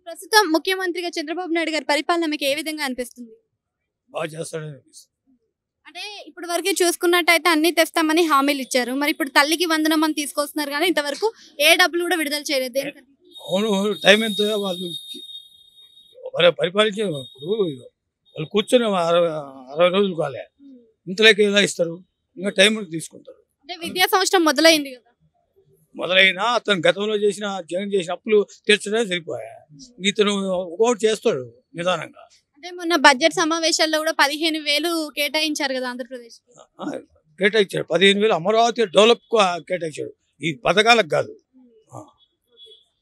ప్రస్తుతం ముఖ్యమంత్రిగా చంద్రబాబు నాయుడు గారి పరిపాలన మీకు ఏ విధంగా అనిపిస్తుంది? బాగా చేస్తాడని అనిపిస్తుంది. అంటే ఇప్పటి వరకే చూసుకున్నట్టయితే అన్ని తెస్తామని హామీలు ఇచ్చారు. మరి ఇప్పుడు తల్లికి వందనం అని తీసుకొస్తున్నారు కానీ ఇంతవరకు ఏ డబ్బులు కూడా విడుదల చేయలేదు. దేనికని? అవును, టైం ఎంత వాళ్ళు పరిపాలించినప్పుడు వాళ్ళు కూర్చొని 60 రోజులు కాలే, ఇంతలోకి ఎలా ఇస్తారు? ఇంకా టైం తీసుకుంటారు. అంటే విద్యా సంవత్సరం మొదలైంది కదా. మొదలైనా అతను గతంలో జగన్ చేసిన అప్పులు తీర్చడమే సరిపోయా. ఇతను ఒక్కొక్కటి చేస్తాడు నిదానంగా. అంటే మొన్న బడ్జెట్ సమావేశాల్లో కూడా 15,000 కేటాయించారు కదా ఆంధ్రప్రదేశ్. కేటాయించాడు 15,000 అమరావతి డెవలప్ కేటాయించాడు, ఈ పథకాలకు కాదు.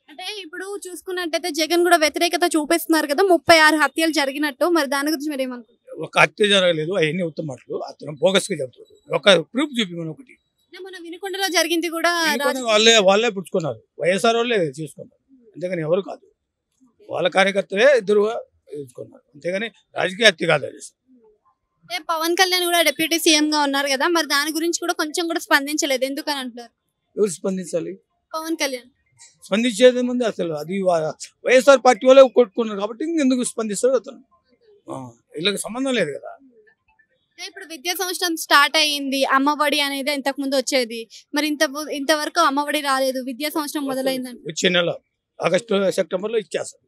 అంటే ఇప్పుడు చూసుకున్నట్టయితే జగన్ కూడా వ్యతిరేకత చూపిస్తున్నారు కదా, 36 హత్యలు జరిగినట్టు. మరి దాని గురించి మీరు ఏమనుకుంటున్నారు? ఒక హత్య జరగలేదు, అవన్నీ ఉత్తమ మాటలు. అతను బోగస్గా చెప్తాడు. ఒక ప్రూఫ్ చూపించమని ఒకటి. అంటే మన వినుకొండలో జరిగింది కూడా వాళ్ళే పుచ్చుకున్నారు, వైఎస్ఆర్ వాళ్ళే చేసుకున్నారు, అంతేగాని ఎవరు కాదు. వాళ్ళ కార్యకర్తలే ఇద్దరు తీసుకున్నారు, అంతేగాని రాజకీయ హత్య కాదు అది. అంటే పవన్ కళ్యాణ్ కూడా డిప్యూటీ సీఎం గా ఉన్నారు కదా, మరి దాని గురించి కూడా కొంచెం కూడా స్పందించలేదు, ఎందుకని అంటారు? ఎవరు స్పందించాలి? పవన్ కళ్యాణ్ స్పందించేది ముందు అసలు అది వైఎస్ఆర్ పార్టీ వాళ్ళే కొట్టుకున్నారు కాబట్టి ఇంకెందుకు స్పందిస్తాడు అతను? వీళ్ళకి సంబంధం లేదు కదా. ఇప్పుడు విద్యా సంవత్సరం స్టార్ట్ అయ్యింది, అమ్మఒడి అనేది ఇంతకు ముందు వచ్చేది, మరి ఇంతవరకు అమ్మఒడి రాలేదు, విద్యా సంవత్సరం మొదలైందని వచ్చే నెల ఆగస్టు సెప్టెంబర్లో ఇచ్చేస్తారు.